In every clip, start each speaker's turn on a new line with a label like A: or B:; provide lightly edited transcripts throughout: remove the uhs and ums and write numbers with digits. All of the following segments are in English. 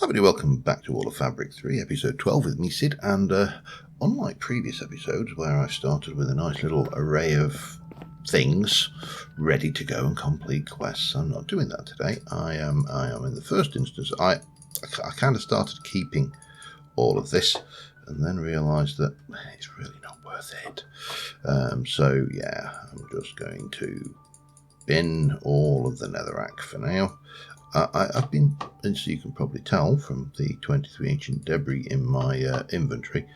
A: Everybody, welcome back to All of Fabric 3, episode 12 with me, Sid, and unlike previous episodes where I started with a nice little array of things ready to go and complete quests, I'm not doing that today. I am in the first instance, I kind of started keeping all of this and then realised that it's really not worth it. So yeah, I'm just going to bin all of the netherrack for now. I've been, as you can probably tell from the 23 ancient debris in my inventory,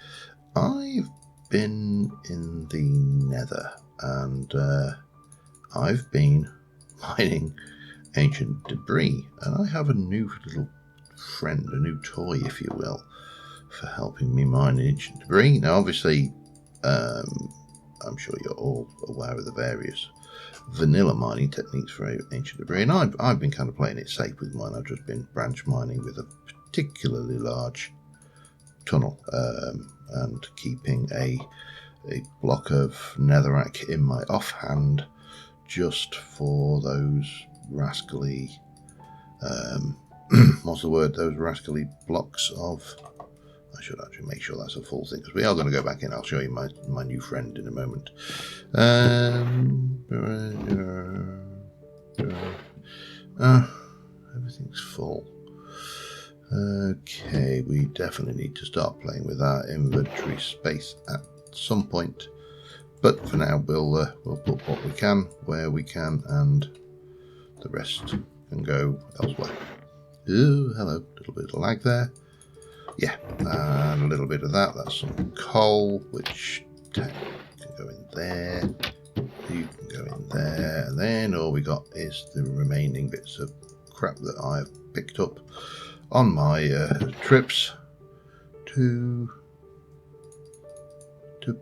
A: I've been in the nether and I've been mining ancient debris, and I have a new little friend, a new toy if you will, for helping me mine ancient debris. Now obviously I'm sure you're all aware of the various vanilla mining techniques for ancient debris, and I've been kind of playing it safe with mine. I've just been branch mining with a particularly large tunnel and keeping a block of netherrack in my offhand just for those rascally what's the word, those rascally blocks of, I should actually make sure that's a full thing, because we are going to go back in. I'll show you my new friend in a moment. Everything's full. Okay, we definitely need to start playing with our inventory space at some point. But for now, we'll put what we can, where we can, and the rest can go elsewhere. Oh, hello, a little bit of lag there. Yeah, and a little bit of that. That's some coal, which can go in there. You can go in there, and then all we got is the remaining bits of crap that I've picked up on my trips to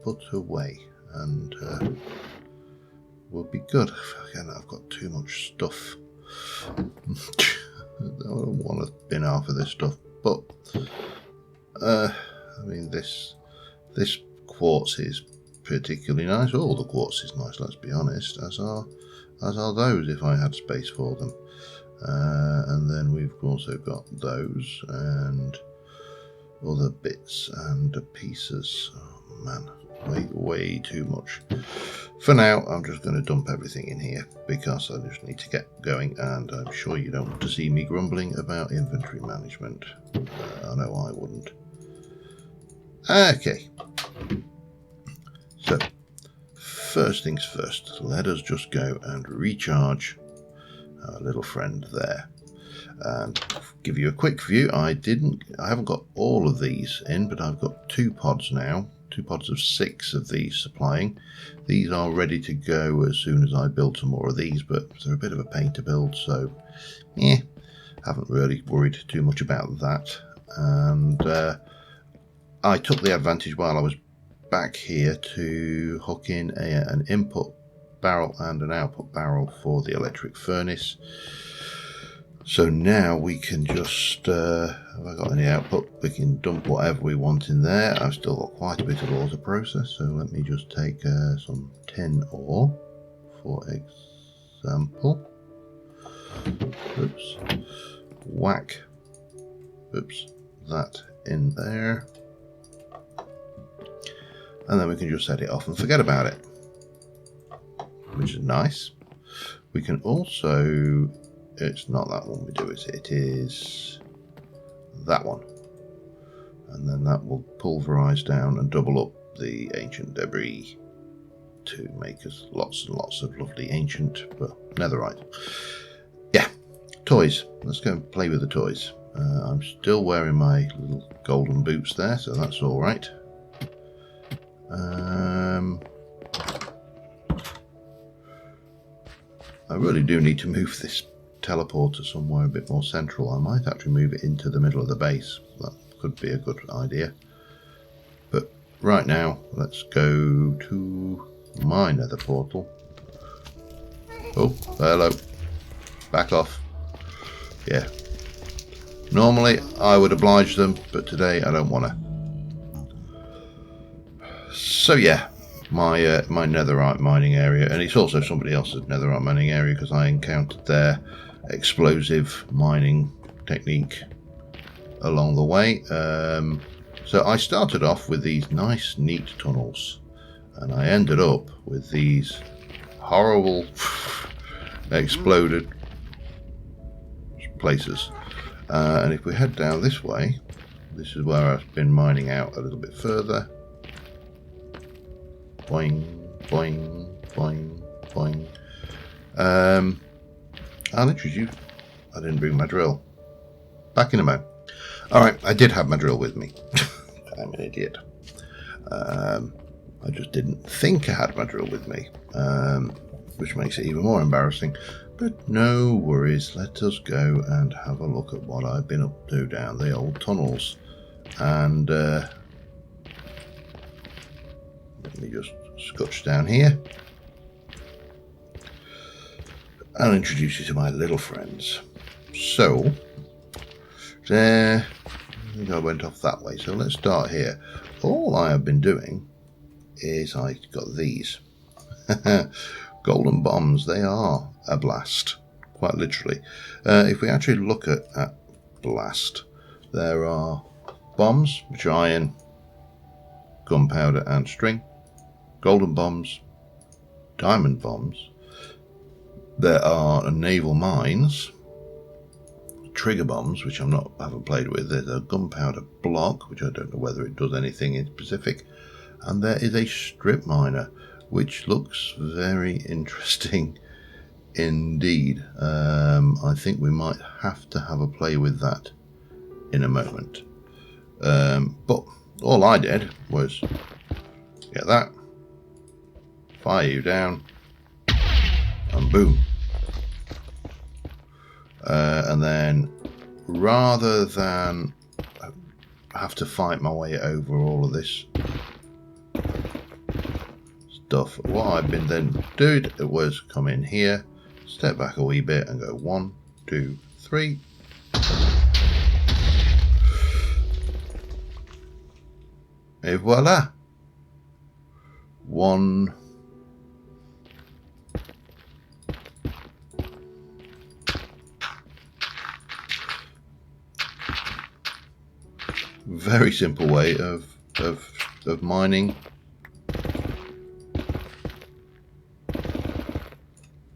A: put away, and will be good. Again, I've got too much stuff. I don't want to bin half of this stuff, but I mean, this quartz is particularly nice. All the quartz is nice, let's be honest, as are those if I had space for them. And then we've also got those and other bits and pieces. Oh man, way too much. For now, I'm just going to dump everything in here because I just need to get going, and I'm sure you don't want to see me grumbling about inventory management. I know I wouldn't. Okay, so first things first, let us just go and recharge our little friend there, and give you a quick view. I haven't got all of these in, but I've got 2 pods now, 2 pods of 6 of these supplying. These are ready to go as soon as I build some more of these, but they're a bit of a pain to build, so haven't really worried too much about that. And I took the advantage while I was back here to hook in an input barrel and an output barrel for the electric furnace. So now we can just, have I got any output? We can dump whatever we want in there. I've still got quite a bit of ore to process, so let me just take some tin ore, for example. Oops. Whack. Oops. That in there. And then we can just set it off and forget about it, which is nice. We can also, it's not that one we do, it is that one, and then that will pulverize down and double up the ancient debris to make us lots and lots of lovely ancient netherite. Yeah, toys. Let's go and play with the toys. I'm still wearing my little golden boots there, so that's all right. I really do need to move this teleporter somewhere a bit more central. I might actually move it into the middle of the base. That could be a good idea. But right now, let's go to my nether portal. Oh, hello. Back off. Yeah. Normally, I would oblige them, but today I don't want to. So yeah, my netherite mining area, and it's also somebody else's netherite mining area because I encountered their explosive mining technique along the way. So I started off with these nice, neat tunnels, and I ended up with these horrible exploded places. And if we head down this way, this is where I've been mining out a little bit further. Boing, boing, boing, boing. I'll introduce you. I didn't bring my drill. Back in a moment. Alright, I did have my drill with me. I'm an idiot. I just didn't think I had my drill with me, which makes it even more embarrassing. But no worries, let us go and have a look at what I've been up to down the old tunnels. And let me just scotch down here. I'll introduce you to my little friends. So, there, I think I went off that way, so let's start here. All I have been doing is I got these. Golden bombs, they are a blast, quite literally. If we actually look at blast, there are bombs, which are iron, gunpowder and string. Golden bombs, diamond bombs. There are naval mines, trigger bombs, which haven't played with. There's a gunpowder block, which I don't know whether it does anything in specific. And there is a strip miner, which looks very interesting indeed. I think we might have to have a play with that in a moment. But all I did was get that, fire you down, and boom. And then rather than have to fight my way over all of this stuff, what I've been then doing was come in here, step back a wee bit and go 1, 2, 3. Et voila. One. Very simple way of mining.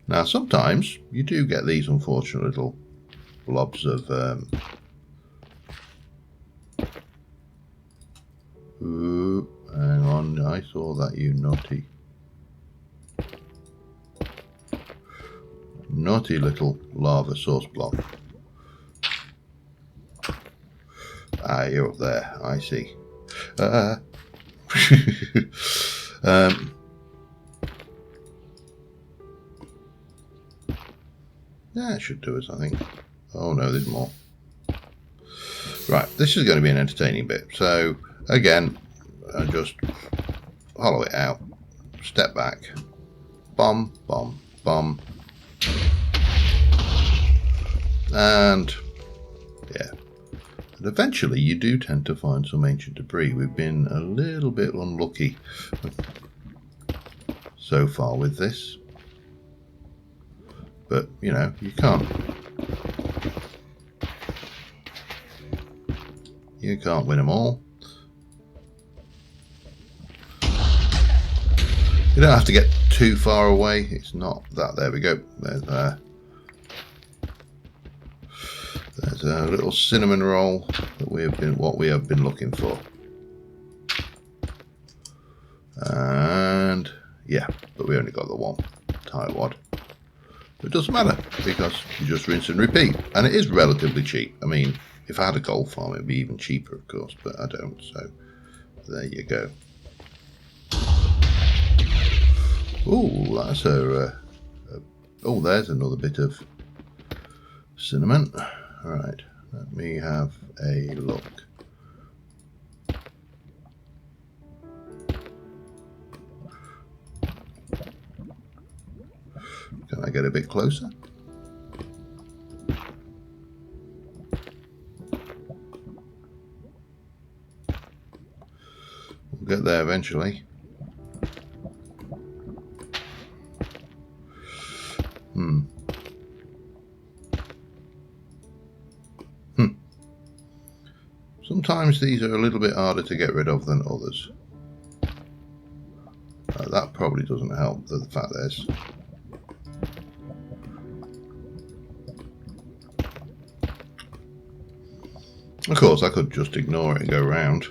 A: Now sometimes you do get these unfortunate little blobs of ooh, hang on, I saw that, you naughty little lava source block. Ah, you're up there, I see. That should do us, I think. Oh no, there's more. Right, this is going to be an entertaining bit. So, again, just hollow it out, step back, bomb, bomb, bomb, and yeah. And eventually you do tend to find some ancient debris. We've been a little bit unlucky so far with this. But, you know, you can't win them all. You don't have to get too far away. It's not that. There we go. There's a little cinnamon roll that we have been looking for. And yeah, but we only got the one tightwad. It doesn't matter because you just rinse and repeat, and it is relatively cheap. I mean, if I had a gold farm, it'd be even cheaper, of course, but I don't. So there you go. Oh, that's oh, there's another bit of cinnamon. All right, let me have a look. Can I get a bit closer? We'll get there eventually. sometimes these are a little bit harder to get rid of than others. That probably doesn't help, the fact there's... Of course, I could just ignore it and go round.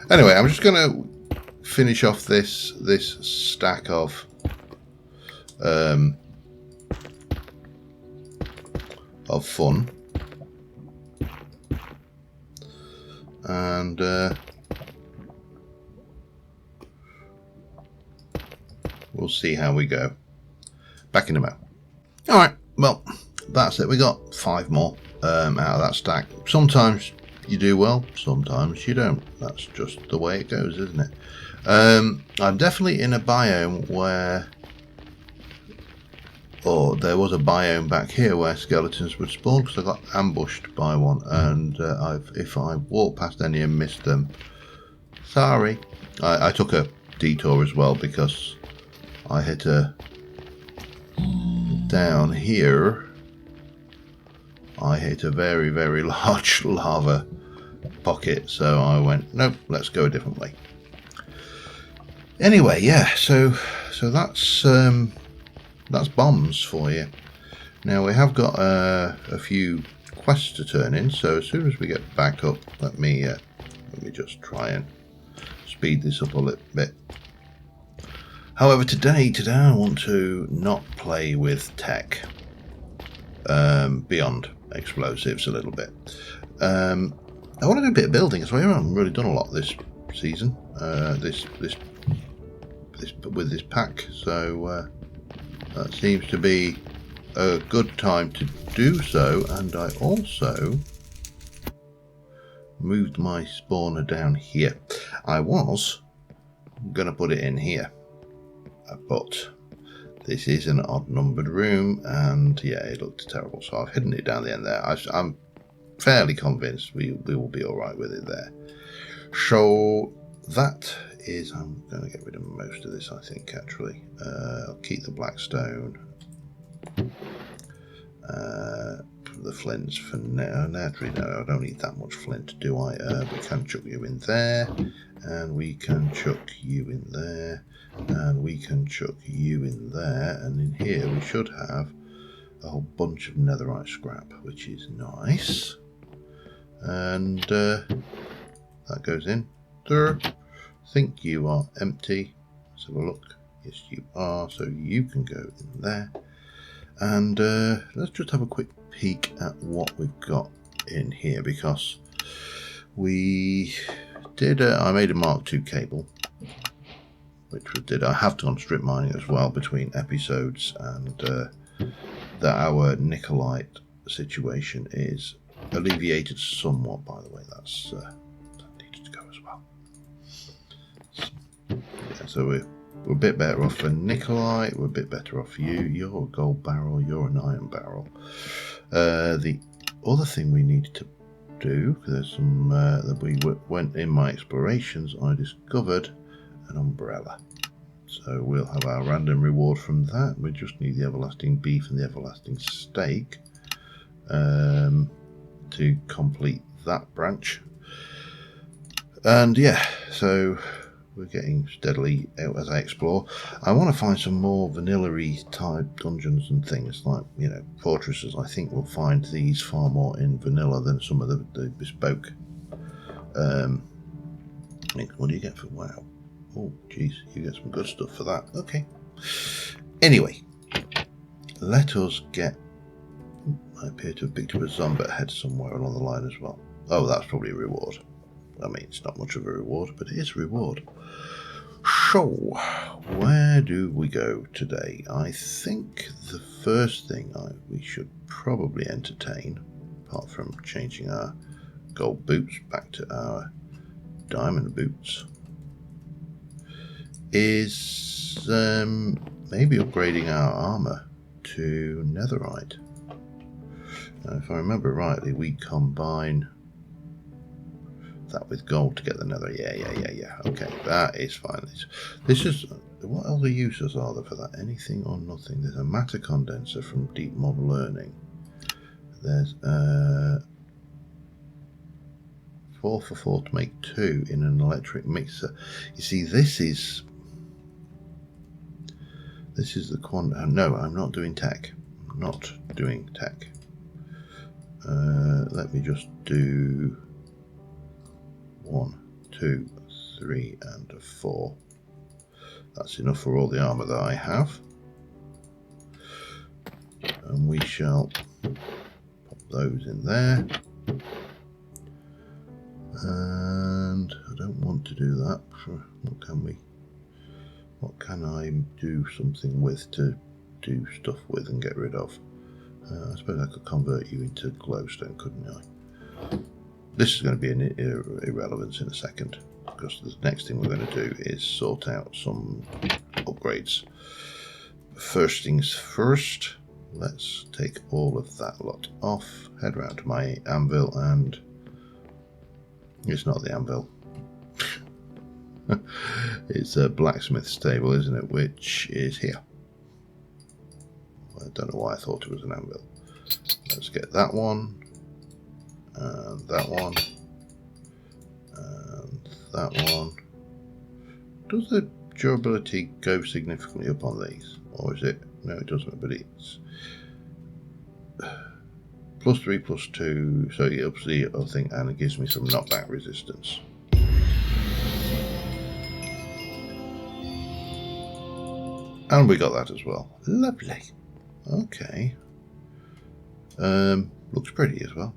A: Anyway, I'm just going to finish off this stack of fun, and we'll see how we go. Back in a moment. Alright, well, that's it. We got 5 more out of that stack. Sometimes you do well, sometimes you don't. That's just the way it goes, isn't it? I'm definitely in a biome where... Or there was a biome back here where skeletons would spawn, because I got ambushed by one, and if I walked past any and missed them, sorry. I took a detour as well because I hit a... Down here, I hit a very, very large lava pocket, so I went, nope, let's go a different way. Anyway, yeah, so that's bombs for you. Now we have got a few quests to turn in, so as soon as we get back up, let me just try and speed this up a little bit. However, today I want to not play with tech beyond explosives a little bit. I want to do a bit of building as well. I haven't really done a lot this season, with this pack, so that seems to be a good time to do so. And I also moved my spawner down here. I was going to put it in here, but this is an odd numbered room, and yeah, it looked terrible, so I've hidden it down the end there. I'm fairly convinced we will be alright with it there. So that is, I'm going to get rid of most of this, I think, actually. I'll keep the black stone, the flints for now. Naturally, no, I don't need that much flint, do I? We can chuck you in there, and we can chuck you in there, and we can chuck you in there, and in here we should have a whole bunch of netherite scrap, which is nice. And that goes in there. Think you are empty. Let's have a look. Yes, you are, so you can go in there. And let's just have a quick peek at what we've got in here, because we did I made a Mark II cable, which we did. I have done strip mining as well between episodes, and that our Nikolite situation is alleviated somewhat, by the way. That needed to go as well. Yeah, so we're a bit better off for Nikolite, we're a bit better off for you. You're a gold barrel, you're an iron barrel. The other thing we needed to do, there's some that we went in my explorations, I discovered an umbrella. So we'll have our random reward from that. We just need the everlasting beef and the everlasting steak to complete that branch. And yeah, so we're getting steadily out as I explore. I want to find some more vanilla-y type dungeons and things, like, you know, fortresses. I think we'll find these far more in vanilla than some of the bespoke. What do you get for wow? Oh, geez, you get some good stuff for that. Okay. Anyway, let us get... I appear to have picked up a zombie head somewhere along the line as well. Oh, that's probably a reward. I mean, it's not much of a reward, but it is a reward. So, where do we go today? I think the first thing we should probably entertain, apart from changing our gold boots back to our diamond boots, is maybe upgrading our armor to netherite. Now, if I remember rightly, we combine that with gold to get the nether. Yeah. Okay, that is fine. This is what other uses are there for that? Anything or nothing. There's a matter condenser from deep model learning. There's 4 for 4 to make 2 in an electric mixer. You see, this is the quantum. No, I'm not doing tech. I'm not doing tech. Let me just do 1, 2, 3, and 4. That's enough for all the armor that I have. And we shall pop those in there. And I don't want to do that. What can I do something with to do stuff with and get rid of? I suppose I could convert you into glowstone, couldn't I? This is going to be an irrelevance in a second, because the next thing we're going to do is sort out some upgrades. First things first, let's take all of that lot off, head round to my anvil, and it's not the anvil. It's a blacksmith's table, isn't it? Which is here. I don't know why I thought it was an anvil. Let's get that one, and that one, and that one. Does the durability go significantly up on these? Or is it? No, it doesn't, but it's +3, +2, so it ups the other thing, and it gives me some knockback resistance. And we got that as well. Lovely. Okay. Looks pretty as well.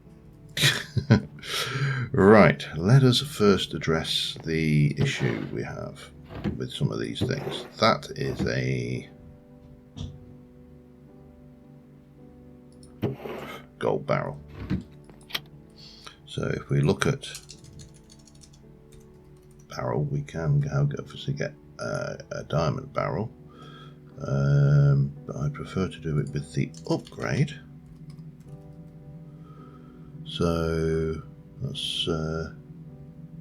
A: Right, let us first address the issue we have with some of these things. That is a gold barrel. So if we look at barrel, we can obviously get a diamond barrel. But I prefer to do it with the upgrade. So that's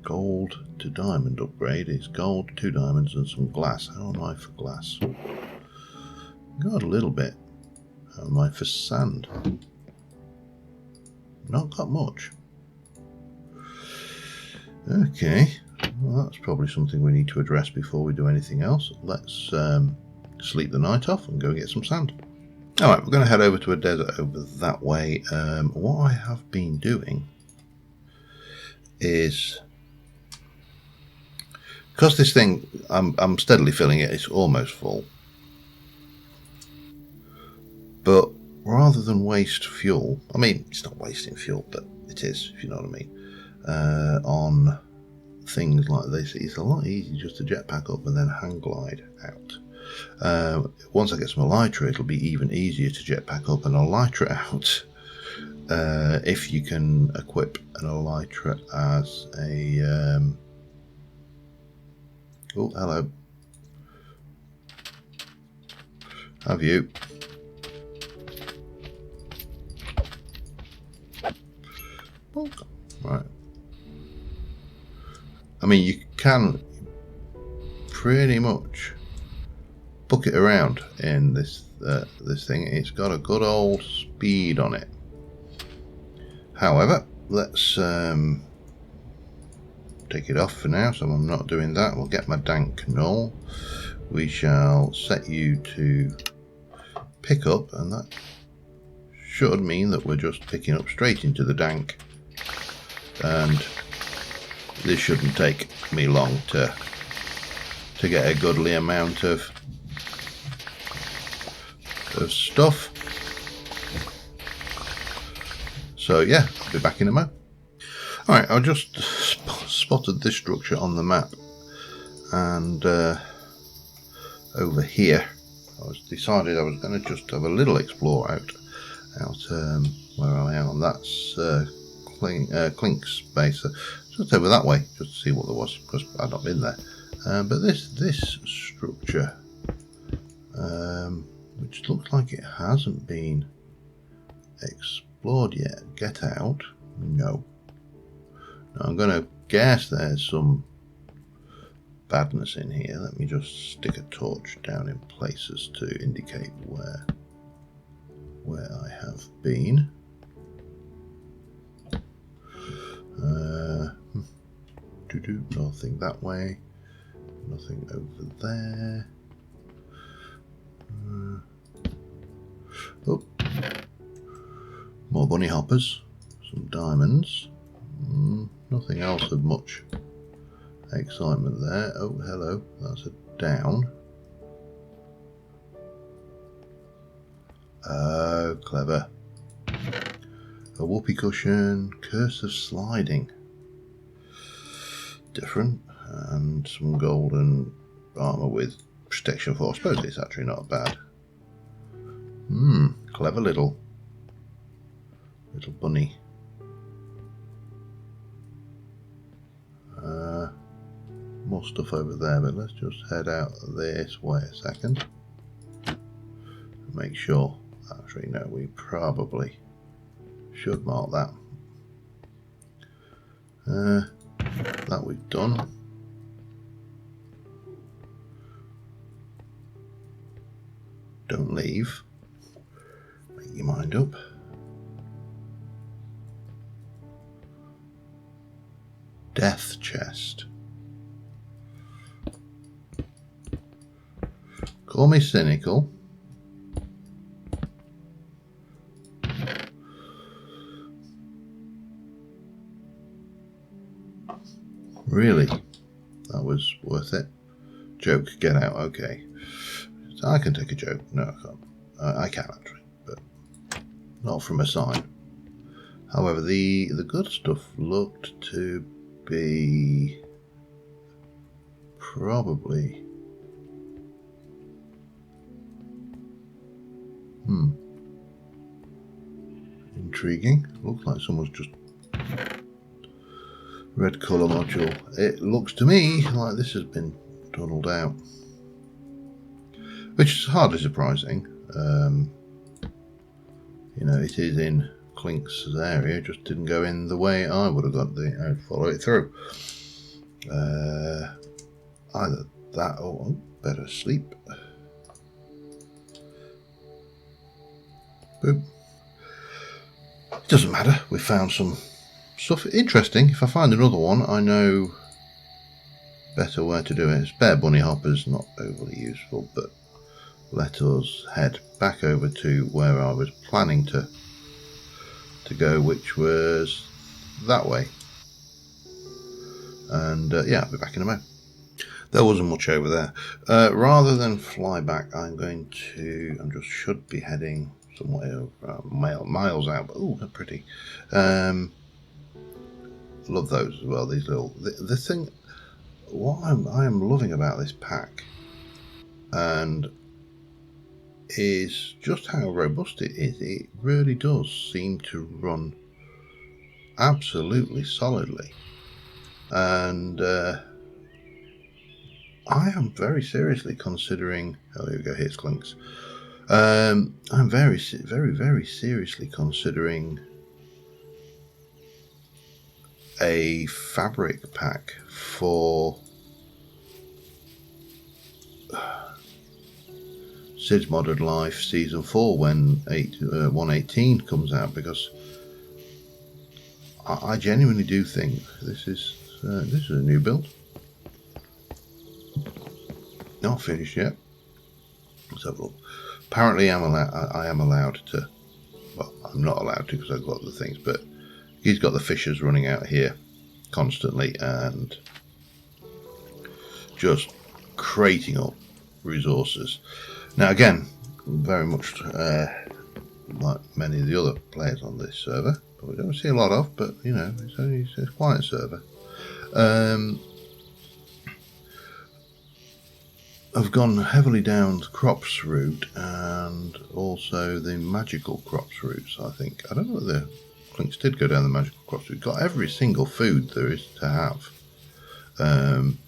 A: gold to diamond upgrade. It's gold, 2 diamonds, and some glass. How am I for glass? Got a little bit. How am I for sand? Not got much. Okay, well, that's probably something we need to address before we do anything else. Let's sleep the night off and go get some sand. Alright, we're going to head over to a desert over that way. What I have been doing is, because this thing, I'm steadily filling it, it's almost full. But rather than waste fuel, I mean, it's not wasting fuel, but it is, if you know what I mean, on things like this, it's a lot easier just to jetpack up and then hang glide out. Once I get some elytra, it'll be even easier to jetpack up and elytra out. If you can equip an elytra as a oh, hello. Have you? Oh, right. I mean, you can pretty much book it around in this this thing. It's got a good old speed on it. However, let's take it off for now, so I'm not doing that. We'll get my dank null. We shall set you to pick up, and that should mean that we're just picking up straight into the dank, and this shouldn't take me long to get a goodly amount of stuff. So yeah, I'll be back in a mo. Alright, I just spotted this structure on the map, and over here I decided I was going to just have a little explore out where I am. That's Clink's base, just over that way, just to see what there was, because I've not been there. But this structure, which looks like it hasn't been explored yet. Get out? No. Now I'm going to guess there's some badness in here. Let me just stick a torch down in places to indicate where I have been. Nothing that way. Nothing over there. Oh, more bunny hoppers. Some diamonds. Nothing else of much excitement there. Oh, hello. That's a down. Oh, clever. A whoopee cushion. Curse of sliding. Different. And some golden armour with protection 4. I suppose it's actually not bad. Clever little bunny. More stuff over there, but let's just head out this way a second. Make sure. Actually, no, we probably should mark that. That we've done. Don't leave. Make your mind up. Death chest. Call me cynical. Really? That was worth it. Joke, get out. Okay. So I can take a joke. No, I can't. I can actually, but not from a sign. However, the good stuff looked to be probably intriguing. Looks like someone's just red colour module. It looks to me like this has been tunnelled out, which is hardly surprising. You know, it is in Clink's area, just didn't go in the way I would have got. I'd follow it through. Either that or better sleep. Boop. It doesn't matter. We found some stuff interesting. If I find another one, I know better where to do it. Spare bunny hoppers, not overly useful, but let us head back over to where I was planning to go, which was that way. And yeah, I'll be back in a moment. There wasn't much over there. Rather than fly back, I just should be heading somewhere miles out. But oh, they're pretty. Love those as well. These little the thing. What I am loving about this pack, and is just how robust it is. It really does seem to run absolutely solidly, and I am very seriously considering. Oh, here we go. Here's Clinks. I'm very seriously considering a fabric pack for Sid's Modded Life Season 4 when 118 comes out, because I genuinely do think this is a new build. Not finished yet. Let's have a look. Apparently I am allowed to, well, I'm not allowed to because I've got the things, but he's got the fishers running out here constantly and just crating up resources. Now again, very much like many of the other players on this server, but we don't see a lot of, but you know, it's a quiet server. I've gone heavily down the crops route and also the magical crops routes, I think. I don't know whether Clinks did go down the magical crops route. Got every single food there is to have. And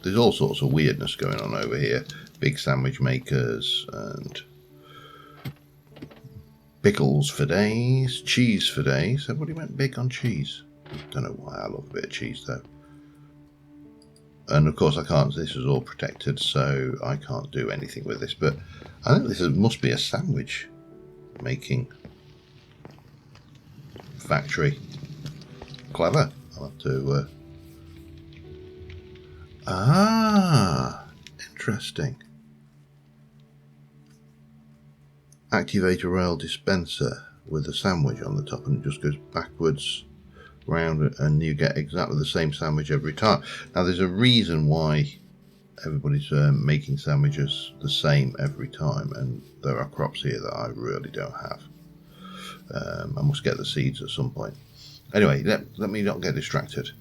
A: there's all sorts of weirdness going on over here. Big sandwich makers and pickles for days, cheese for days. Everybody went big on cheese. Don't know why, I love a bit of cheese though. And of course I can't, this is all protected, so I can't do anything with this, but I think this must be a sandwich making factory. Clever. I'll have to interesting. Activate a rail dispenser with a sandwich on the top, and it just goes backwards round, and you get exactly the same sandwich every time. Now there's a reason why everybody's making sandwiches the same every time, and there are crops here that I really don't have. I must get the seeds at some point. Anyway, let me not get distracted.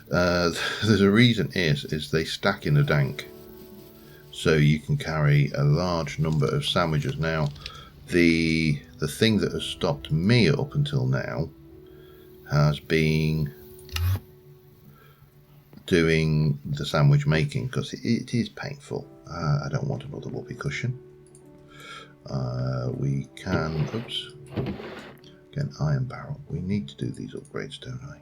A: There's a reason is they stack in a dank, so you can carry a large number of sandwiches. Now the thing that has stopped me up until now has been doing the sandwich making, because it is painful. I don't want another whoopee cushion. We can, oops, get an iron barrel. We need to do these upgrades, don't I?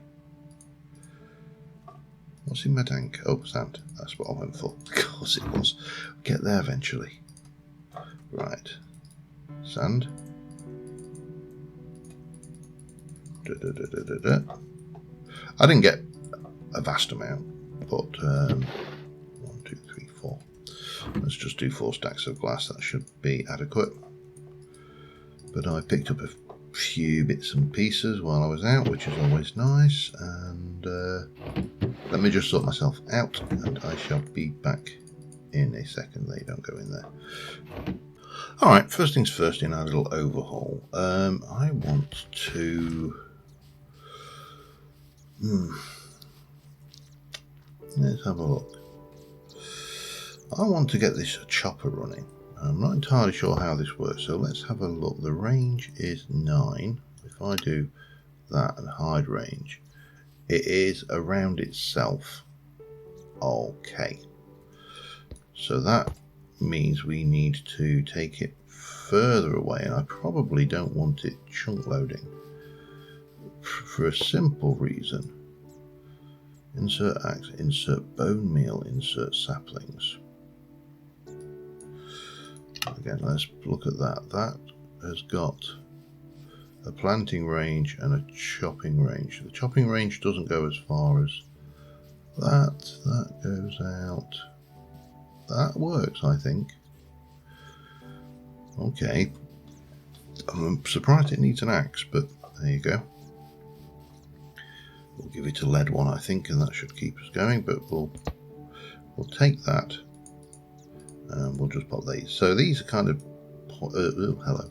A: What's in my tank? Oh, sand. That's what I went for. Of course it was. Get there eventually. Right. Sand. I didn't get a vast amount, but 1, 2, 3, 4. Let's just do 4 stacks of glass. That should be adequate. But I picked up a few bits and pieces while I was out, which is always nice. And let me just sort myself out, and I shall be back in a second. They don't go in there. Alright, first things first, in our little overhaul. I want to... Let's have a look. I want to get this chopper running. I'm not entirely sure how this works, so let's have a look. The range is 9. If I do that and hide range, it is around itself. Okay. So that means we need to take it further away, and I probably don't want it chunk loading for a simple reason. Insert axe, insert bone meal, insert saplings. Again, let's look at that. That has got a planting range and a chopping range. The chopping range doesn't go as far as that. That goes out. That works, I think. Okay. I'm surprised it needs an axe, but there you go. We'll give it a lead one, I think, and that should keep us going, but we'll take that and we'll just pop these. So these are kind of hello.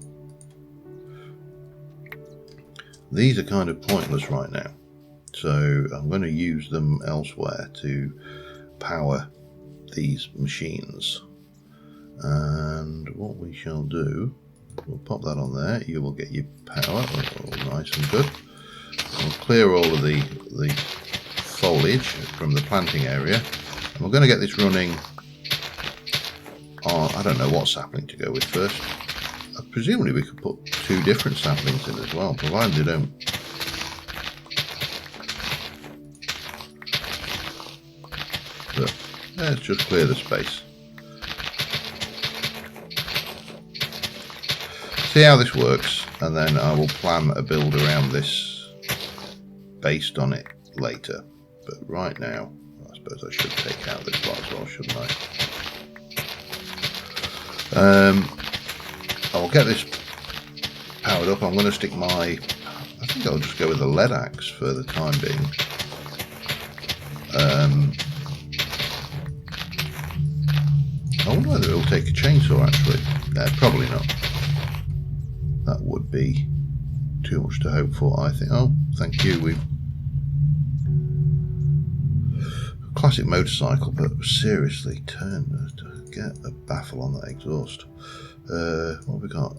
A: These are kind of pointless right now, so I'm going to use them elsewhere to power these machines. And what we shall do, we'll pop that on there. You will get your power, nice and good. We'll clear all of the foliage from the planting area, and we're going to get this running on, I don't know what sapling to go with first. Presumably we could put 2 different saplings in as well, provided they don't. But let's just clear the space. See how this works, and then I will plan a build around this based on it later. But right now, I suppose I should take out this lot as well, shouldn't I? I'll get this powered up. I'm going to stick my... I think I'll just go with the lead axe for the time being. I wonder whether it'll take a chainsaw, actually. Probably not. That would be too much to hope for, I think. Oh, thank you. We've classic motorcycle, but seriously, turn to get a baffle on that exhaust. What have we got?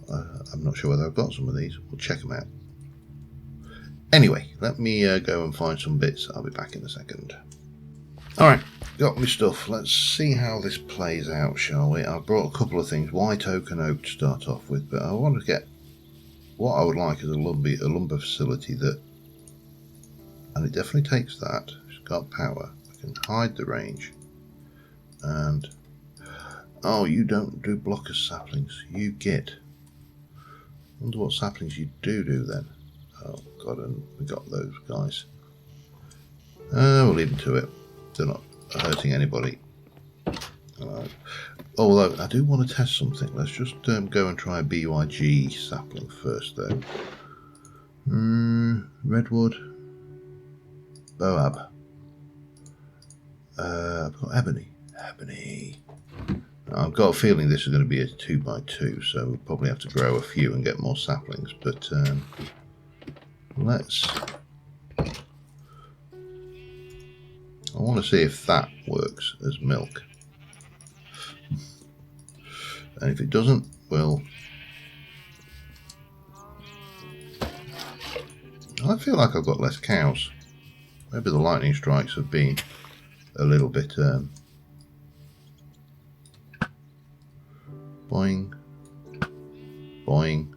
A: I'm not sure whether I've got some of these. We'll check them out. Anyway, let me go and find some bits. I'll be back in a second. Alright, got my stuff. Let's see how this plays out, shall we? I've brought a couple of things. White oak and oak to start off with, but I want to get... What I would like is a lumber facility that... And it definitely takes that. It's got power. I can hide the range. And oh, you don't do blocker saplings. You get. Wonder what saplings you do then. Oh god, and we got those guys. We'll leave them to it. They're not hurting anybody. Although I do want to test something. Let's just go and try a BYG sapling first, though. Redwood, Boab. I've got ebony. Ebony. I've got a feeling this is going to be a 2x2, so we'll probably have to grow a few and get more saplings. But let's. I want to see if that works as milk. And if it doesn't, well, I feel like I've got less cows. Maybe the lightning strikes have been a little bit boing, boing.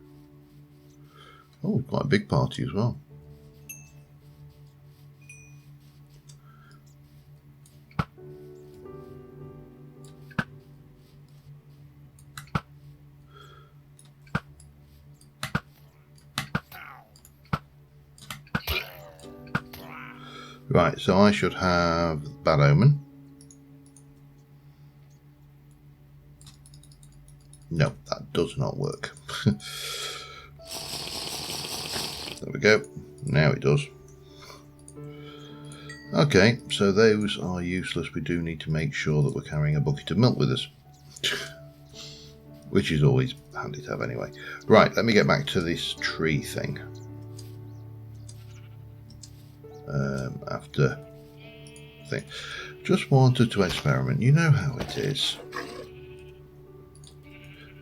A: Oh, quite a big party as well. Right, so I should have Bad Omen. No, that does not work. There we go. Now it does. Okay, so those are useless. We do need to make sure that we're carrying a bucket of milk with us. Which is always handy to have anyway. Right, let me get back to this tree thing. After thing. Just wanted to experiment. You know how it is.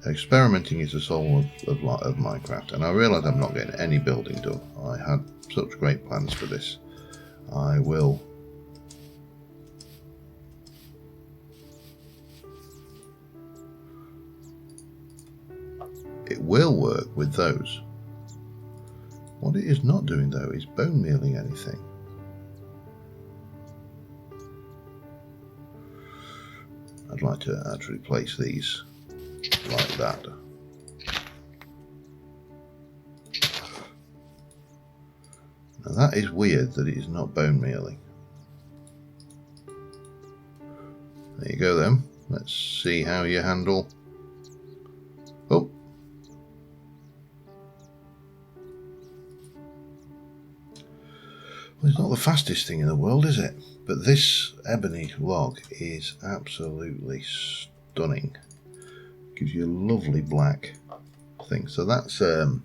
A: Experimenting is the soul of Minecraft, and I realise I'm not getting any building done. I had such great plans for this. I will. It will work with those. What it is not doing though is bone mealing anything. I'd like to actually place these like that. Now that is weird that it is not bone mealing. There you go then. Let's see how you handle. Oh. Well, it's not the fastest thing in the world, is it? But this ebony log is absolutely stunning. Gives you a lovely black thing. So that's a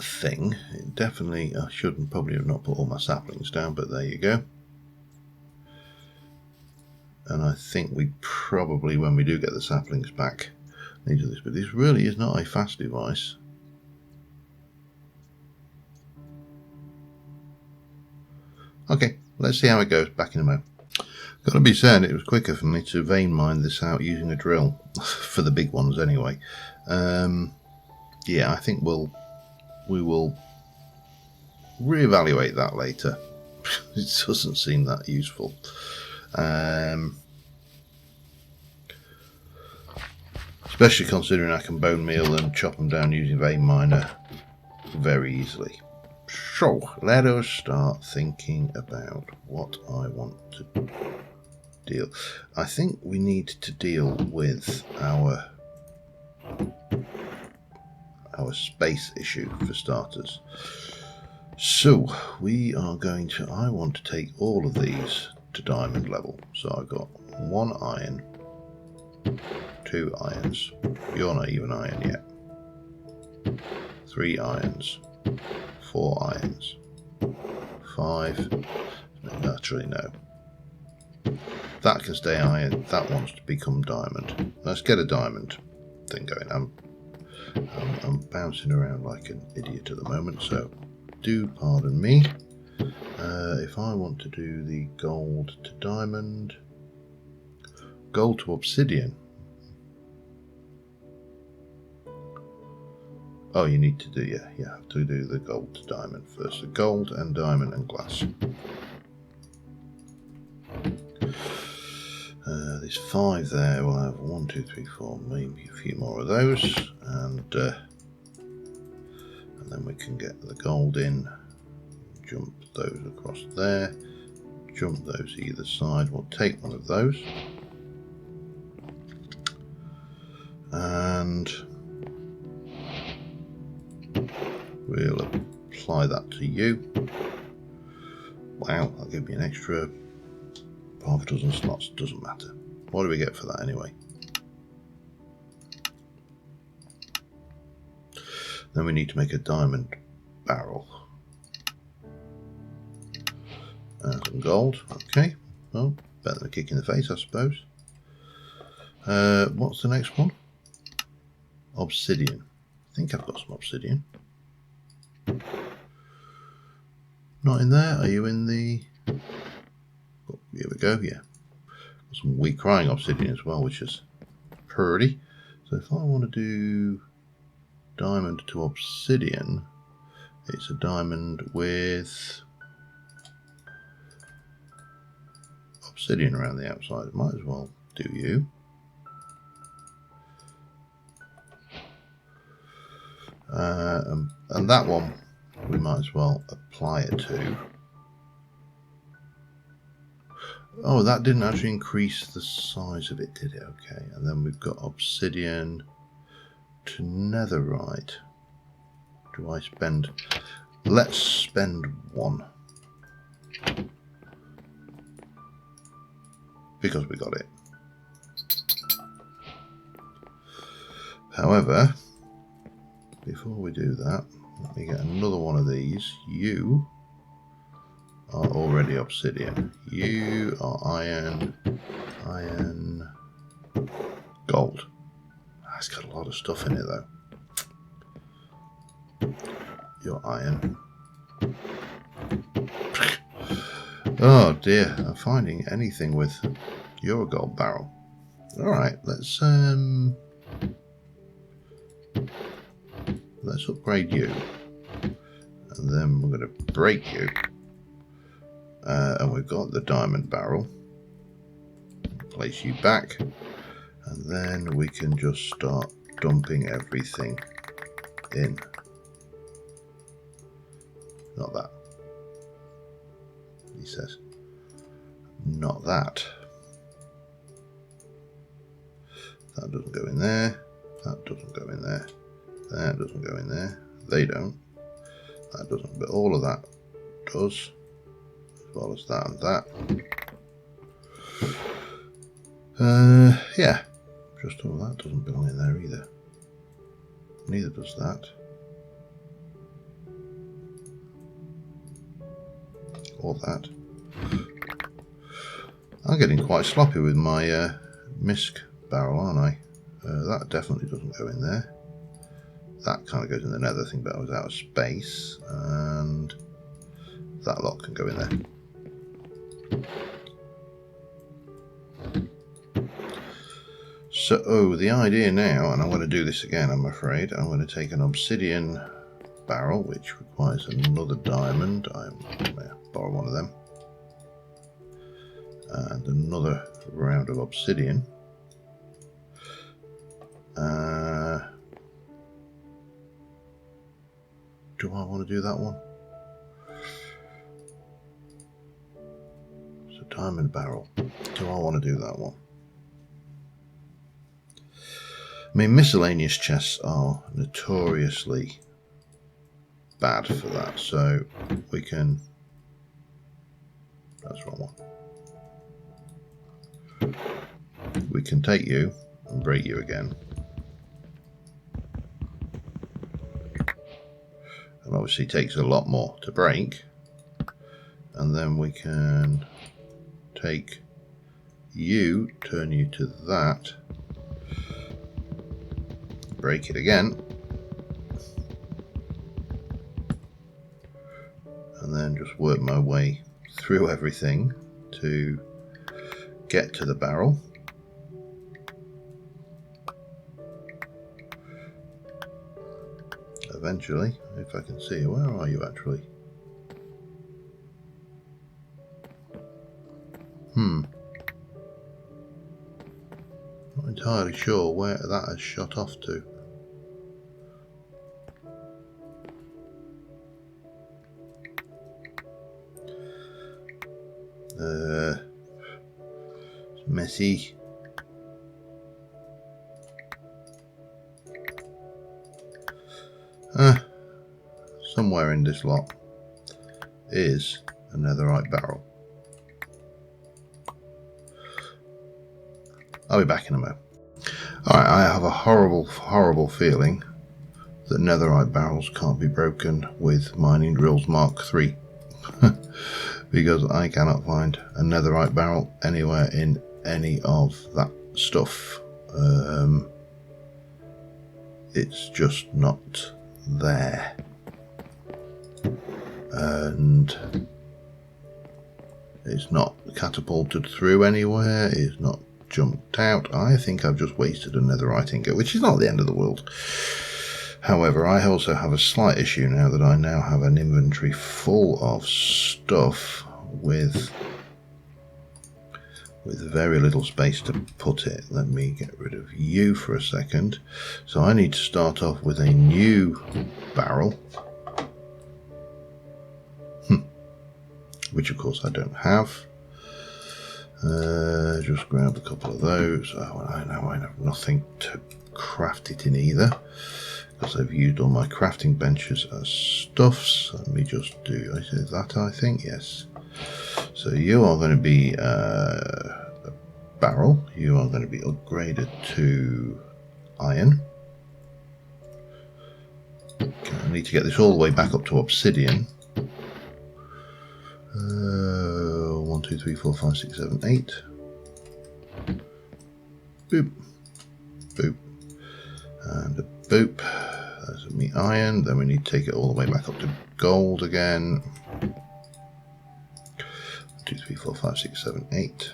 A: thing. It definitely, I shouldn't probably have not put all my saplings down, but there you go. And I think we probably, when we do get the saplings back, need to do this. But this really is not a fast device. Okay, let's see how it goes. Back in a moment. Got to be said, it was quicker for me to vein mine this out using a drill, for the big ones anyway. Yeah, I think we will reevaluate that later. It doesn't seem that useful. Especially considering I can bone meal and chop them down using vein miner very easily. So, let us start thinking about what I want to deal. I think we need to deal with our space issue for starters. So, we are going to, I want to take all of these to diamond level. So I've got 1 iron, 2 irons, you're not even iron yet, 3 irons, 4 irons, 5, naturally no. That can stay iron, that wants to become diamond. Let's get a diamond thing going. I'm bouncing around like an idiot at the moment, so do pardon me. If I want to do the gold to diamond, gold to obsidian. Oh, you need to do, yeah, you have to do the gold to diamond first. So gold and diamond and glass. There's 5 there. We'll have 1, 2, 3, 4, maybe a few more of those, and then we can get the gold in. Jump those across there. Jump those either side. We'll take one of those, and we'll apply that to you. Wow, that'll give me an extra half a dozen slots. Doesn't matter. What do we get for that anyway? Then we need to make a diamond barrel. Some gold. Okay. Well, better than a kick in the face, I suppose. What's the next one? Obsidian. I think I've got some obsidian. Not in there. Are you in the... Oh, here we go. Yeah. Got some weak crying obsidian as well, which is pretty. So if I want to do diamond to obsidian, it's a diamond with obsidian around the outside. Might as well do you. And that one we might as well apply it to. Oh, that didn't actually increase the size of it, did it? Okay, and then we've got obsidian to netherite. Do I spend... Let's spend 1. Because we got it. However, before we do that, let me get another one of these. You are already obsidian. You are iron, gold. It's got a lot of stuff in it though. You're iron. Oh dear, I'm finding anything with your gold barrel. Alright, let's upgrade you. And then we're going to break you. And we've got the diamond barrel. Place you back. And then we can just start dumping everything in. Not that. He says. Not that. That doesn't go in there. That doesn't go in there. That doesn't go in there. They don't. That doesn't. But all of that does. As well as that and that. Yeah. Just all that doesn't belong in there either. Neither does that. Or that. I'm getting quite sloppy with my misc barrel, aren't I? That definitely doesn't go in there. That kind of goes in the nether thing, but I was out of space. And that lot can go in there. So, the idea now, and I'm going to do this again, I'm afraid. I'm going to take an obsidian barrel, which requires another diamond. I'm going to borrow one of them. And another round of obsidian. Do I want to do that one? It's a diamond barrel. Do I want to do that one? I mean, miscellaneous chests are notoriously bad for that, so we can... That's the wrong one. We can take you and break you again. And obviously it takes a lot more to break. And then we can take you, turn you to that, break it again, and then just work my way through everything to get to the barrel. Eventually, if I can see, where are you actually? entirely sure where that has shot off to. It's messy. Somewhere in this lot is a netherite barrel. I'll be back in a moment. Alright, I have a horrible feeling that netherite barrels can't be broken with mining drills Mark III. Because I cannot find a netherite barrel anywhere in any of that stuff. It's just not there. And it's not catapulted through anywhere, it's not jumped out. I think I've just wasted a netherite ingot, which is not the end of the world. However, I also have a slight issue now that I now have an inventory full of stuff with very little space to put it. Let me get rid of you for a second. So I need to start off with a new barrel, which of course I don't have. Just grab a couple of those. Oh, I know I have nothing to craft it in either, because I've used all my crafting benches as stuffs. Let me just do that, I think, yes. So you are going to be a barrel. You are going to be upgraded to iron. Okay, I need to get this all the way back up to obsidian. 1, 2, 3, 4, 5, 6, 7, 8. Boop. Boop. And a boop. There's me iron. Then we need to take it all the way back up to gold again. 1, 2, 3, 4, 5, 6, 7, 8.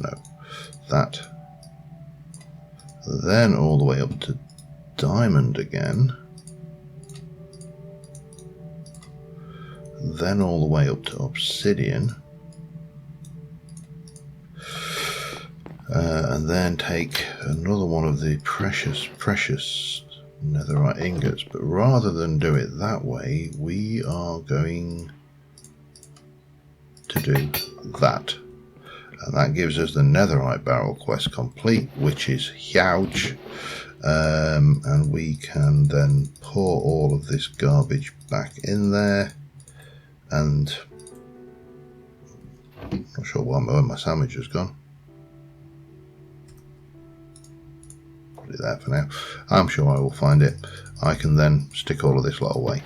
A: No. That. Then all the way up to diamond again. Then all the way up to obsidian. And then take another one of the precious netherite ingots. But rather than do it that way, we are going to do that. And that gives us the netherite barrel quest complete, which is huge. And we can then pour all of this garbage back in there. And I'm not sure where my sandwich has gone. Put it there for now. I'm sure I will find it. I can then stick all of this lot away.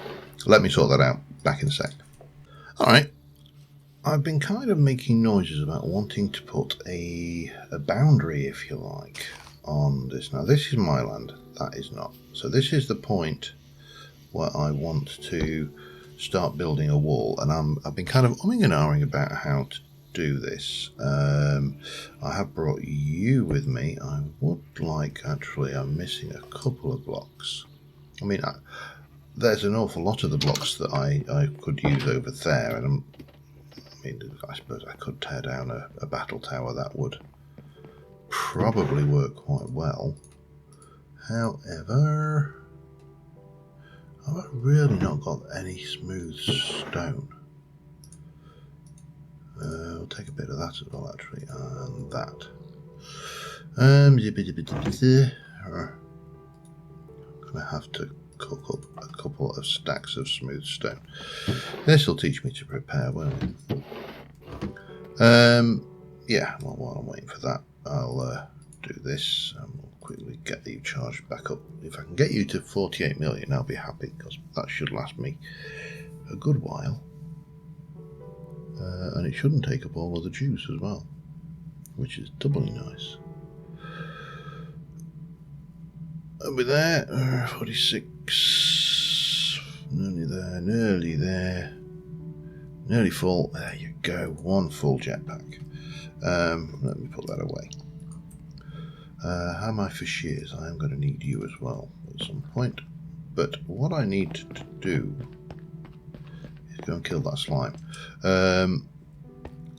A: Let me sort that out. Back in a sec. Alright. I've been kind of making noises about wanting to put a boundary, if you like, on this. Now this is my land. That is not. So this is the point where I want to start building a wall, and I've been kind of umming and ahhing about how to do this. I have brought you with me. I would like, actually, I'm missing a couple of blocks. I mean, there's an awful lot of the blocks that I could use over there, and I suppose I could tear down a battle tower. That would probably work quite well. However, I've really not got any smooth stone. I'll take a bit of that as well, actually, and that. I'm gonna have to cook up a couple of stacks of smooth stone. This will teach me to prepare, won't it? Yeah, well, while I'm waiting for that, I'll do this, and we'll quickly get you charged back up. If I can get you to 48 million, I'll be happy, because that should last me a good while. And it shouldn't take up all of the juice as well, which is doubly nice. Over there, 46, nearly there, nearly full. There you go, one full jetpack. Let me put that away. How am I for shears? I am going to need you as well at some point. But what I need to do is go and kill that slime.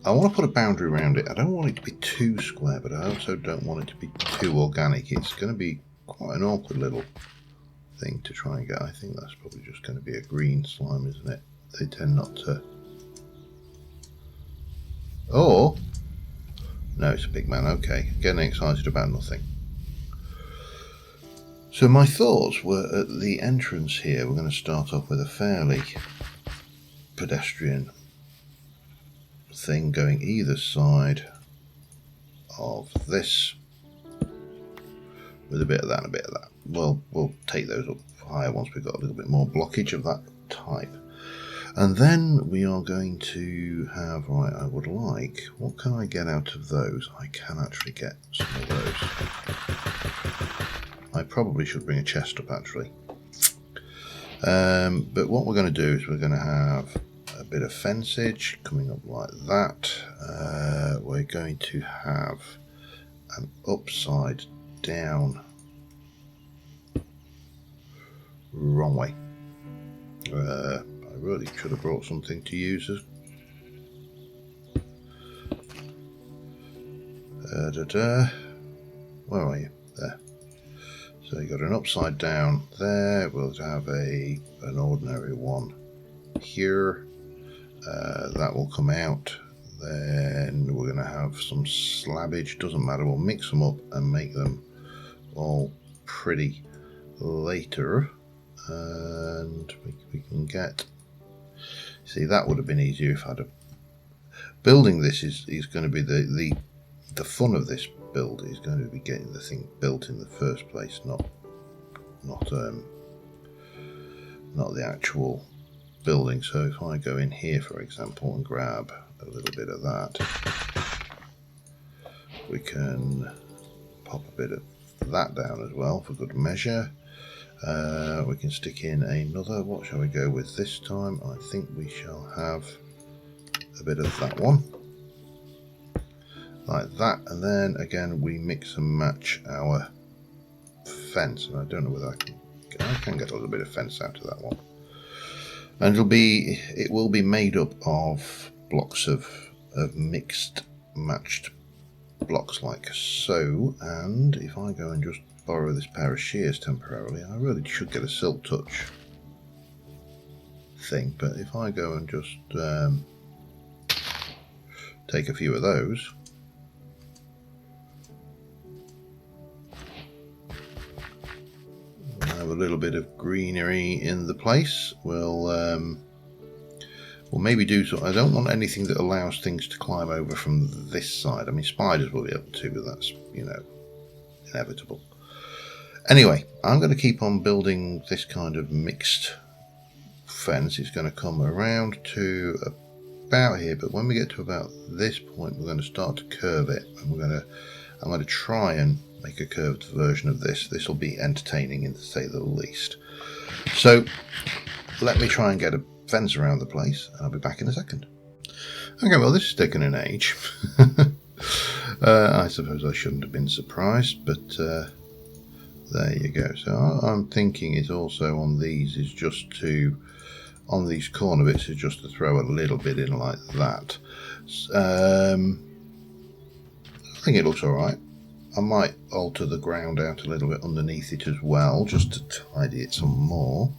A: I want to put a boundary around it. I don't want it to be too square, but I also don't want it to be too organic. It's going to be quite an awkward little thing to try and get. I think that's probably just going to be a green slime, isn't it? They tend not to. Oh! No, it's a big man. Okay, getting excited about nothing. So my thoughts were at the entrance here, we're going to start off with a fairly pedestrian thing going either side of this, with a bit of that and a bit of that. Well, we'll take those up higher once we've got a little bit more blockage of that type. And then we are going to have, right, I would like, what can I get out of those? I can actually get some of those. I probably should bring a chest up actually. But what we're going to do is we're going to have a bit of fencage coming up like that. We're going to have an upside down, wrong way. I really should have brought something to use as where are you? There. So you got an upside down there. We'll have an ordinary one here. That will come out. Then we're going to have some slabbage. Doesn't matter. We'll mix them up and make them all pretty later. And we can get. See, that would have been easier if I'd have. Building this is going to be the fun of this build is going to be getting the thing built in the first place, not the actual building. So if I go in here, for example, and grab a little bit of that, we can pop a bit of that down as well for good measure. We can stick in another. What shall we go with this time? I think we shall have a bit of that one. Like that, and then again we mix and match our fence, and I don't know whether I can get a little bit of fence out of that one. And it will be made up of blocks of mixed matched blocks like so. And if I go and just borrow this pair of shears temporarily, I really should get a silk touch thing, but if I go and just take a few of those, have a little bit of greenery in the place. We'll maybe do so. I don't want anything that allows things to climb over from this side. I mean, spiders will be able to, but that's, inevitable. Anyway, I'm going to keep on building this kind of mixed fence. It's going to come around to about here, but when we get to about this point, we're going to start to curve it, and I'm going to try and make a curved version of this. This will be entertaining, to say the least. So let me try and get a fence around the place, and I'll be back in a second. Okay, well, this is taking an age. I suppose I shouldn't have been surprised, but there you go. So I'm thinking is also on these is just to, on these corner bits, is just to throw a little bit in like that. I think it looks alright. I might alter the ground out a little bit underneath it as well, just to tidy it some more.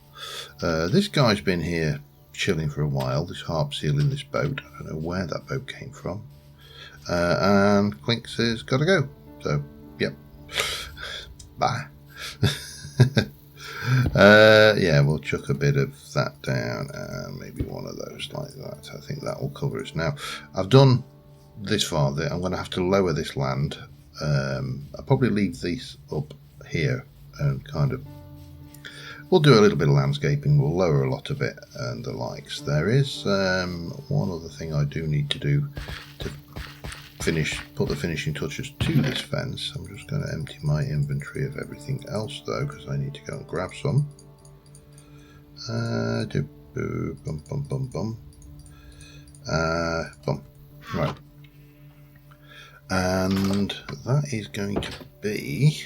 A: This guy's been here chilling for a while, this harp seal in this boat. I don't know where that boat came from. And Clink says, gotta go. So, yep. Bye. Yeah, we'll chuck a bit of that down and maybe one of those like that. I think that will cover us. Now, I've done this far. I'm going to have to lower this land. I'll probably leave these up here and kind of, we'll do a little bit of landscaping, we'll lower a lot of it and the likes. There is one other thing I do need to do to put the finishing touches to this fence. I'm just going to empty my inventory of everything else though, because I need to go and grab some. Bum. Right. And that is going to be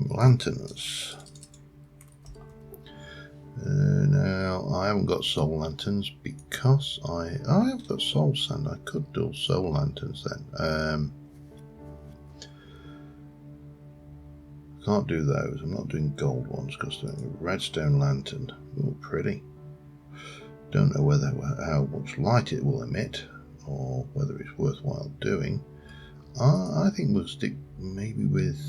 A: lanterns. Now haven't got soul lanterns because I have got soul sand. I could do soul lanterns then. Can't do those. I'm not doing gold ones because they're redstone lantern. Oh, pretty. Don't know how much light it will emit or whether it's worthwhile doing. I think we'll stick maybe with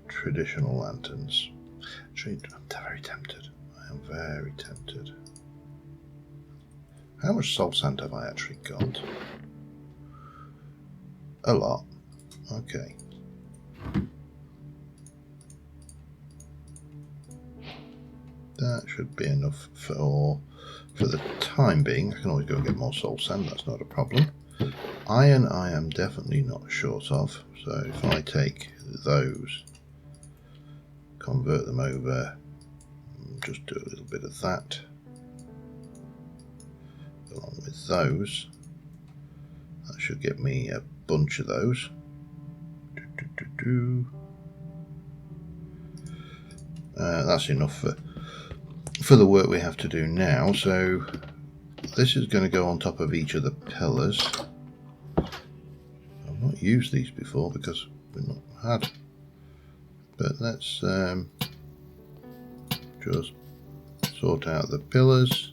A: traditional lanterns. Actually, I'm very tempted. I am very tempted. How much soul sand have I actually got? A lot. Okay. That should be enough for the time being. I can always go and get more soul sand, that's not a problem. Iron I am definitely not short of, so if I take those, convert them over, just do a little bit of that, along with those, that should get me a bunch of those. That's enough for the work we have to do now. So this is going to go on top of each of the pillars. I've not used these before because we've not had, but let's just sort out the pillars.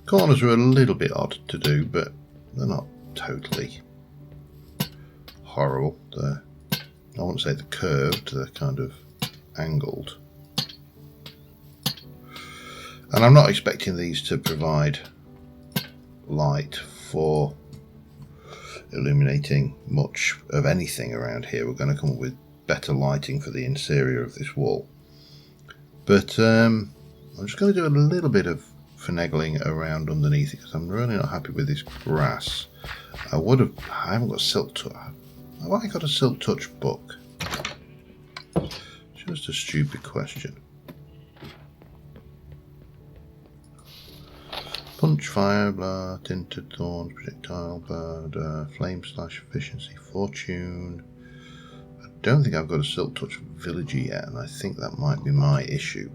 A: Corners are a little bit odd to do, but they're not totally horrible. I won't say they're curved, they're kind of angled. And I'm not expecting these to provide light for illuminating much of anything around here. We're going to come up with better lighting for the interior of this wall. But I'm just going to do a little bit of finagling around underneath it because I'm really not happy with this grass. I haven't got silk touch. Have I got a silk touch book? Just a stupid question. Punch, fire, blah, tinted thorns, projectile, bird, flame slash, efficiency, fortune. I don't think I've got a silk touch villager yet, and I think that might be my issue.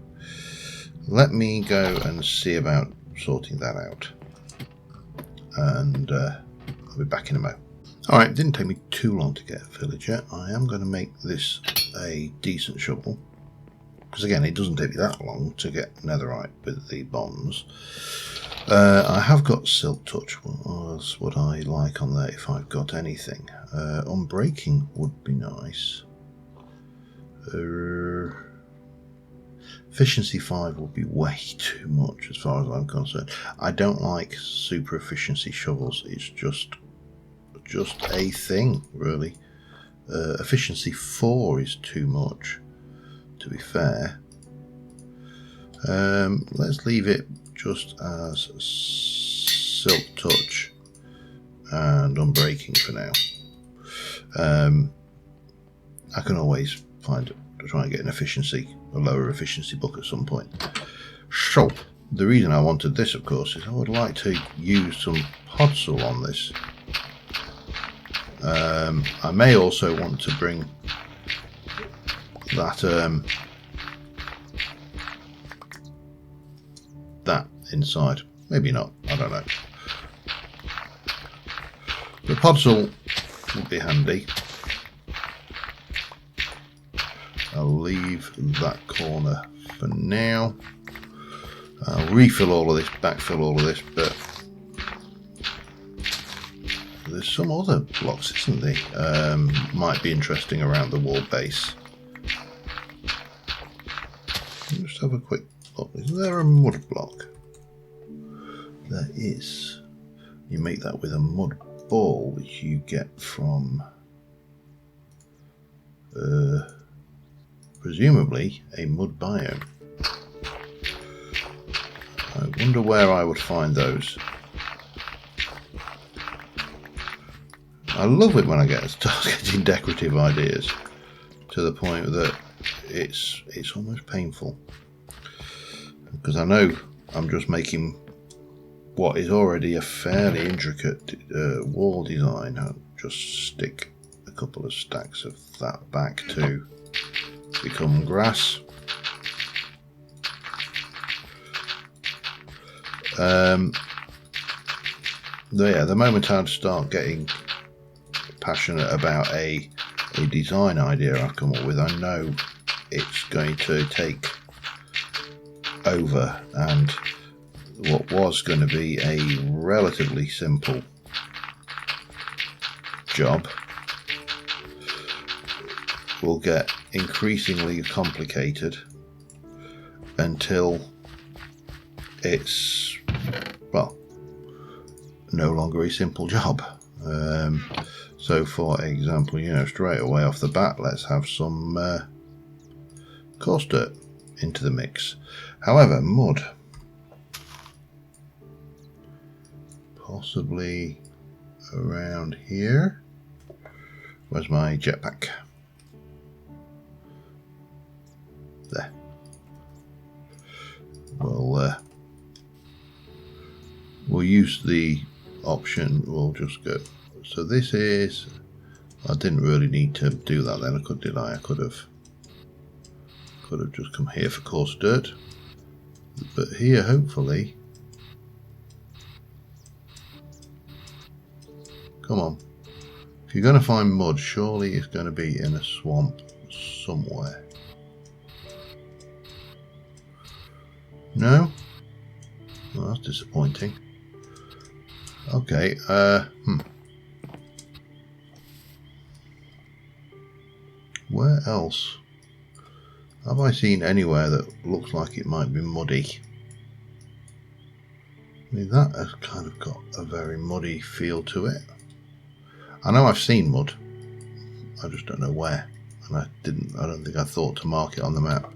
A: Let me go and see about sorting that out, and I'll be back in a moment. Alright, it didn't take me too long to get a villager. I am going to make this a decent shovel, because again, it doesn't take me that long to get netherite with the bombs. I have got silk touch. What else would I like on there if I've got anything? Unbreaking would be nice. Efficiency 5 would be way too much as far as I'm concerned. I don't like super efficiency shovels. It's just a thing, really. Efficiency 4 is too much, to be fair. Let's leave it just as silk touch and unbreaking for now. I can always try and get a lower efficiency book at some point. So the reason I wanted this, of course, is I would like to use some podzol on this. I may also want to bring that that inside. Maybe not, I don't know. The podzol would be handy. I'll leave that corner for now. I'll refill all of this, backfill all of this, but there's some other blocks, isn't there? Might be interesting around the wall base. Just have a quick look. Is there a mud block? There is. You make that with a mud ball, which you get from presumably a mud biome. I wonder where I would find those. I love it when I start getting decorative ideas to the point that it's almost painful, because I know I'm just making what is already a fairly intricate wall design. I'll just stick a couple of stacks of that back to become grass. The moment I'd start getting passionate about a design idea I've come up with, I know it's going to take over, and what was going to be a relatively simple job will get increasingly complicated until it's, well, no longer a simple job. So for example, straight away off the bat, let's have some coarse dirt into the mix. However, mud, possibly around here. Where's my jetpack? There. We'll use the option, we'll just go, so this is, I didn't really need to do that then, I could have just come here for coarse dirt, but here hopefully, come on, if you're going to find mud, surely it's going to be in a swamp somewhere. No? Well, that's disappointing. Okay, where else have I seen anywhere that looks like it might be muddy? I mean, that has kind of got a very muddy feel to it. I know I've seen mud, I just don't know where, and I don't think I thought to mark it on the map.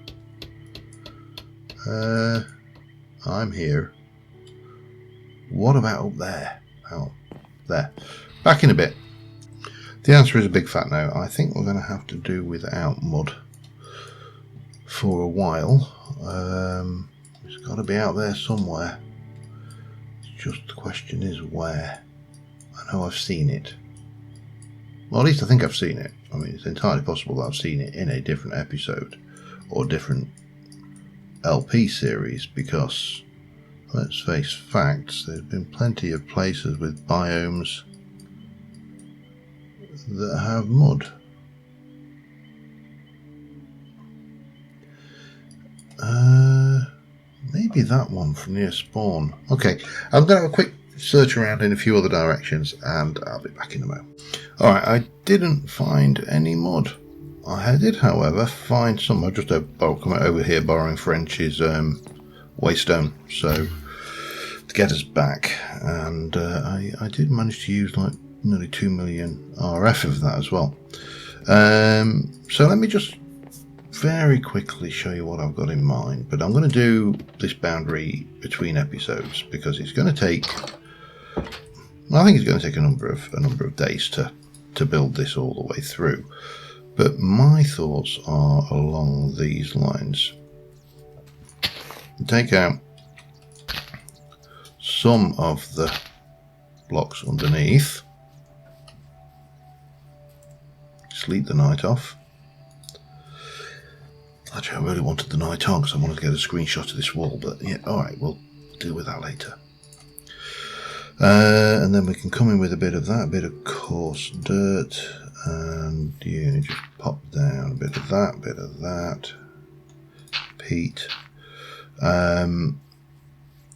A: I'm here. What about up there? Oh, there. Back in a bit. The answer is a big fat no. I think we're going to have to do without mud for a while. It's got to be out there somewhere. It's just the question is where. I know I've seen it. Well, at least I think I've seen it. I mean, it's entirely possible that I've seen it in a different episode or different LP series, because let's face facts, there's been plenty of places with biomes that have mud. Maybe that one from near spawn. Okay, I'm going to have a quick search around in a few other directions and I'll be back in a moment. Alright, I didn't find any mud. I did, however, find some. I just come over here borrowing French's waystone, so to get us back, and I did manage to use like nearly 2 million RF of that as well. So let me just very quickly show you what I've got in mind, but I'm going to do this boundary between episodes because it's going to take, I think it's going to take a number of days to build this all the way through. But my thoughts are along these lines. Take out some of the blocks underneath. Sleep the night off. Actually, I really wanted the night on because I wanted to get a screenshot of this wall, but yeah, alright, we'll deal with that later. And then we can come in with a bit of that, a bit of coarse dirt, and yeah, just pop down a bit of that, peat, and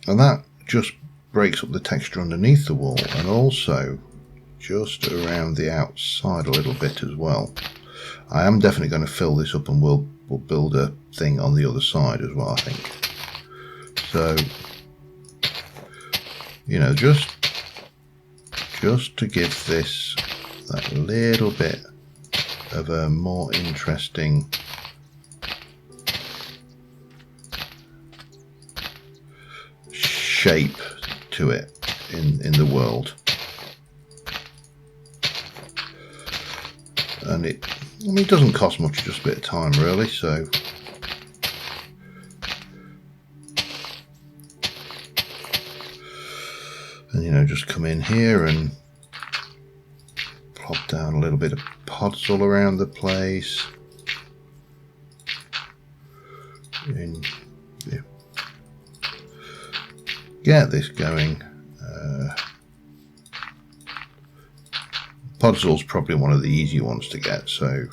A: that just breaks up the texture underneath the wall, and also just around the outside a little bit as well. I am definitely going to fill this up, and we'll build a thing on the other side as well, I think. So, just to give this that little bit of a more interesting shape to it in the world. And it doesn't cost much, just a bit of time really, so and just come in here and plop down a little bit of pods all around the place. get this going. Podzol's probably one of the easy ones to get, so,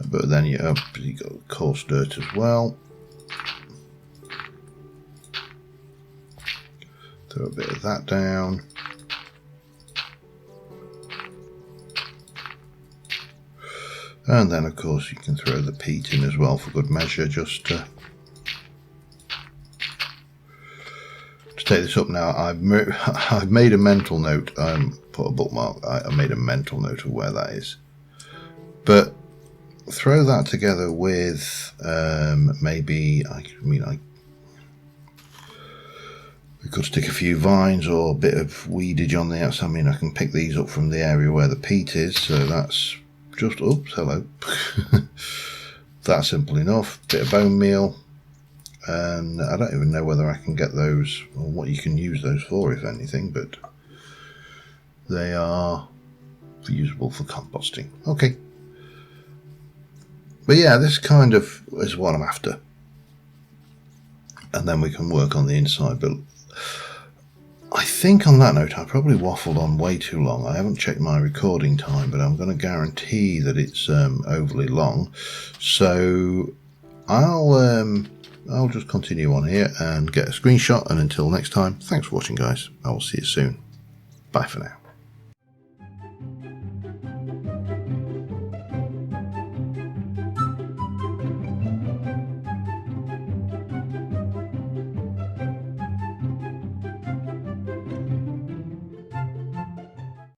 A: but then you got coarse dirt as well. Throw a bit of that down. And then of course you can throw the peat in as well for good measure, just to take this up now. I've made a mental note. Put a bookmark. I made a mental note of where that is. But throw that together with maybe we could stick a few vines or a bit of weedage on the outside. I mean, I can pick these up from the area where the peat is, so that's just, oops, hello. That's simple enough. Bit of bone meal. And I don't even know whether I can get those or what you can use those for, if anything, but they are usable for composting. Okay. But yeah, this kind of is what I'm after. And then we can work on the inside. But I think on that note, I probably waffled on way too long. I haven't checked my recording time, but I'm going to guarantee that it's overly long. So I'll just continue on here and get a screenshot, and until next time, thanks for watching guys. I will see you soon. Bye for now.